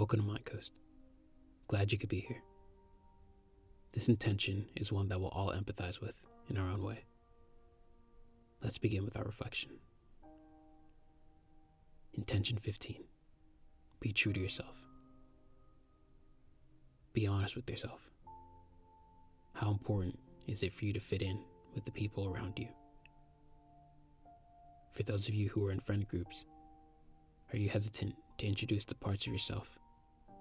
Welcome to Mind Coast. Glad you could be here. This intention is one that we'll all empathize with in our own way. Let's begin with our reflection. Intention 15. Be true to yourself. Be honest with yourself. How important is it for you to fit in with the people around you? For those of you who are in friend groups, are you hesitant to introduce the parts of yourself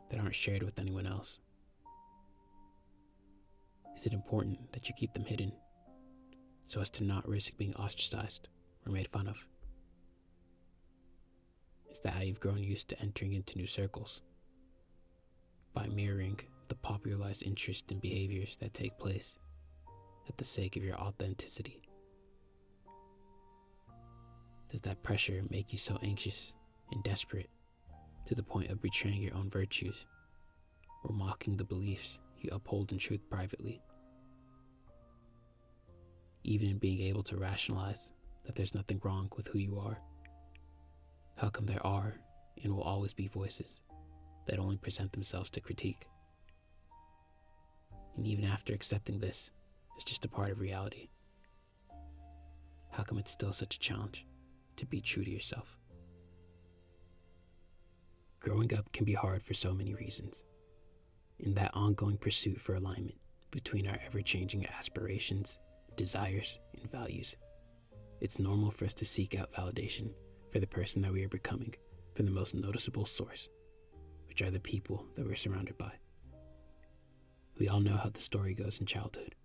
that aren't shared with anyone else? Is it important that you keep them hidden so as to not risk being ostracized or made fun of? Is that how you've grown used to entering into new circles? By mirroring the popularized interest and behaviors that take place at the sake of your authenticity? Does that pressure make you so anxious and desperate to the point of betraying your own virtues or mocking the beliefs you uphold in truth privately? Even in being able to rationalize that there's nothing wrong with who you are, how come there are and will always be voices that only present themselves to critique? And even after accepting this as just a part of reality, how come it's still such a challenge to be true to yourself? Growing up can be hard for so many reasons. In that ongoing pursuit for alignment between our ever-changing aspirations, desires, and values, it's normal for us to seek out validation for the person that we are becoming from the most noticeable source, which are the people that we're surrounded by. We all know how the story goes in childhood.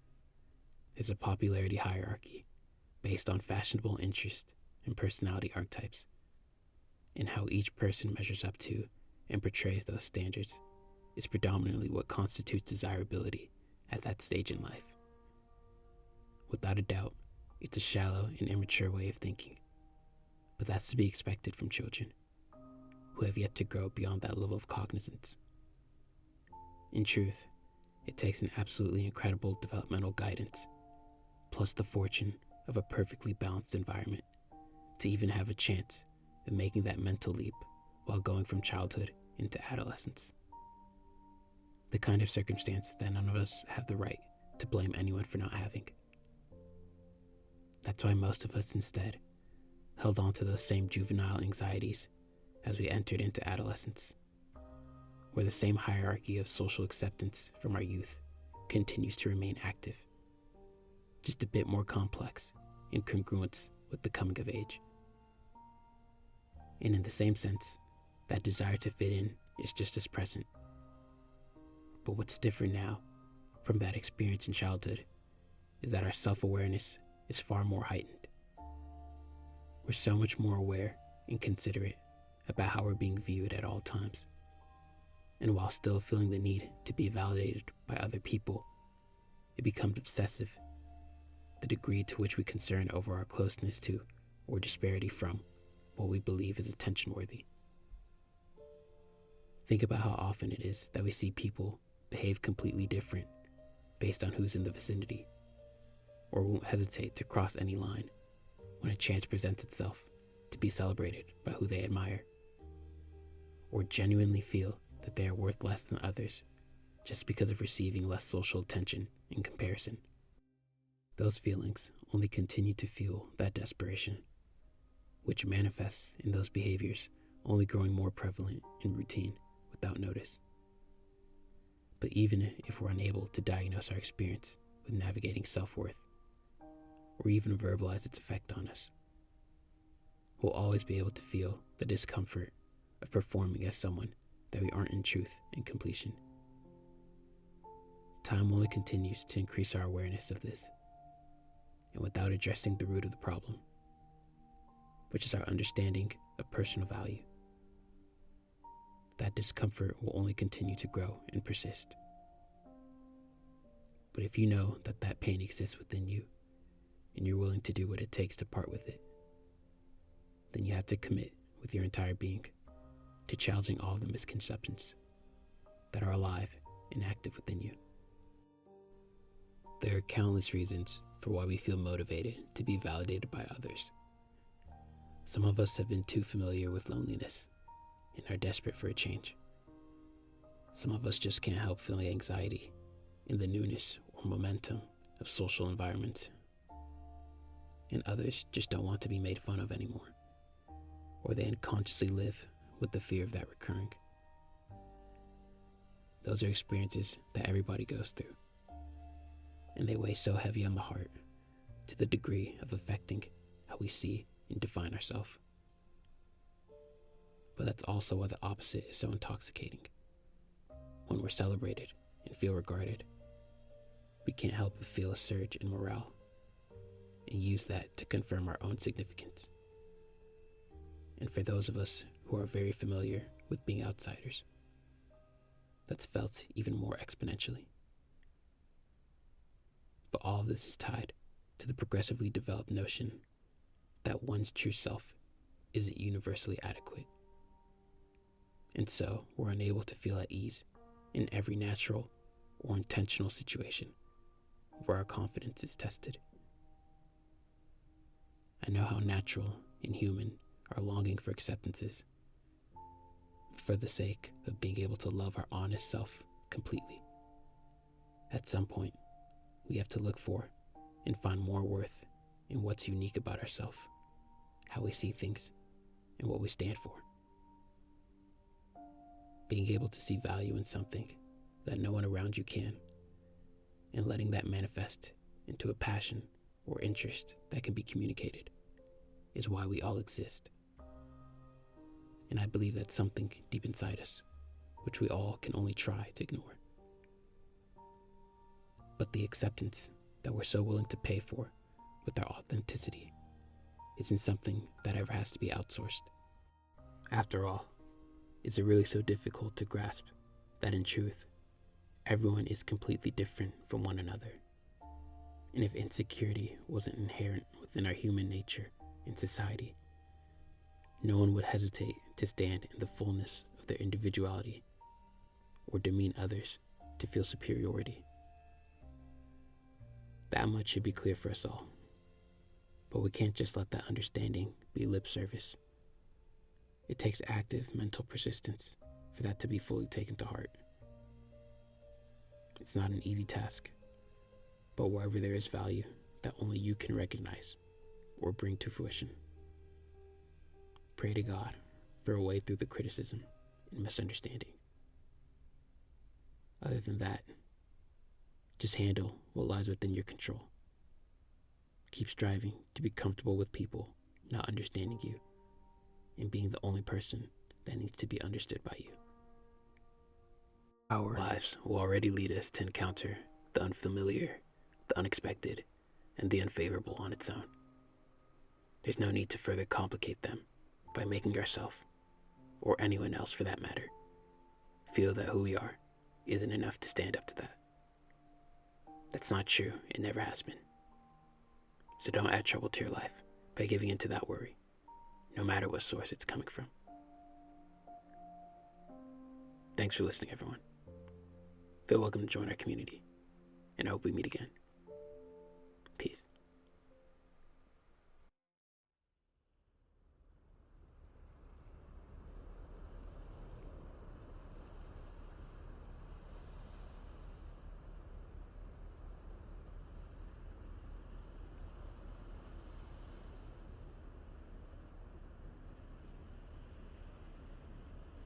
There's a popularity hierarchy based on fashionable interest and personality archetypes, and how each person measures up to and portrays those standards is predominantly what constitutes desirability at that stage in life. Without a doubt, it's a shallow and immature way of thinking, but that's to be expected from children who have yet to grow beyond that level of cognizance. In truth, it takes an absolutely incredible developmental guidance, plus the fortune of a perfectly balanced environment, to even have a chance of making that mental leap while going from childhood into adolescence. The kind of circumstance that none of us have the right to blame anyone for not having. That's why most of us instead held on to those same juvenile anxieties as we entered into adolescence, where the same hierarchy of social acceptance from our youth continues to remain active, just a bit more complex in congruence with the coming of age. And in the same sense, that desire to fit in is just as present. But what's different now from that experience in childhood is that our self-awareness is far more heightened. We're so much more aware and considerate about how we're being viewed at all times. And while still feeling the need to be validated by other people, it becomes obsessive, the degree to which we concern over our closeness to or disparity from what we believe is attention-worthy. Think about how often it is that we see people behave completely different based on who's in the vicinity, or won't hesitate to cross any line when a chance presents itself to be celebrated by who they admire, or genuinely feel that they are worth less than others just because of receiving less social attention in comparison. Those feelings only continue to fuel that desperation, which manifests in those behaviors only growing more prevalent and routine without notice. But even if we're unable to diagnose our experience with navigating self-worth, or even verbalize its effect on us, we'll always be able to feel the discomfort of performing as someone that we aren't in truth and completion. Time only continues to increase our awareness of this, and without addressing the root of the problem, which is our understanding of personal value, that discomfort will only continue to grow and persist. But if you know that that pain exists within you, and you're willing to do what it takes to part with it, then you have to commit with your entire being to challenging all of the misconceptions that are alive and active within you. There are countless reasons for why we feel motivated to be validated by others. Some of us have been too familiar with loneliness and are desperate for a change. Some of us just can't help feeling anxiety in the newness or momentum of social environments. And others just don't want to be made fun of anymore, or they unconsciously live with the fear of that recurring. Those are experiences that everybody goes through, and they weigh so heavy on the heart to the degree of affecting how we see and define ourselves. But that's also why the opposite is so intoxicating. When we're celebrated and feel regarded, we can't help but feel a surge in morale and use that to confirm our own significance. And for those of us who are very familiar with being outsiders, that's felt even more exponentially. But all of this is tied to the progressively developed notion that one's true self isn't universally adequate. And so we're unable to feel at ease in every natural or intentional situation where our confidence is tested. I know how natural and human our longing for acceptance is, for the sake of being able to love our honest self completely. At some point, we have to look for and find more worth in what's unique about ourselves, how we see things, and what we stand for. Being able to see value in something that no one around you can, and letting that manifest into a passion or interest that can be communicated, is why we all exist. And I believe that's something deep inside us, which we all can only try to ignore. But the acceptance that we're so willing to pay for with our authenticity isn't something that ever has to be outsourced. After all, is it really so difficult to grasp that in truth, everyone is completely different from one another? And if insecurity wasn't inherent within our human nature in society, no one would hesitate to stand in the fullness of their individuality or demean others to feel superiority. That much should be clear for us all. But we can't just let that understanding be lip service. It takes active mental persistence for that to be fully taken to heart. It's not an easy task, but wherever there is value that only you can recognize or bring to fruition, pray to God for a way through the criticism and misunderstanding. Other than that, just handle what lies within your control. Keep striving to be comfortable with people not understanding you and being the only person that needs to be understood by you. Our lives will already lead us to encounter the unfamiliar, the unexpected, and the unfavorable on its own. There's no need to further complicate them by making ourselves, or anyone else for that matter, feel that who we are isn't enough to stand up to that. That's not true. It never has been. So don't add trouble to your life by giving into that worry, no matter what source it's coming from. Thanks for listening, everyone. Feel welcome to join our community, and I hope we meet again. Peace.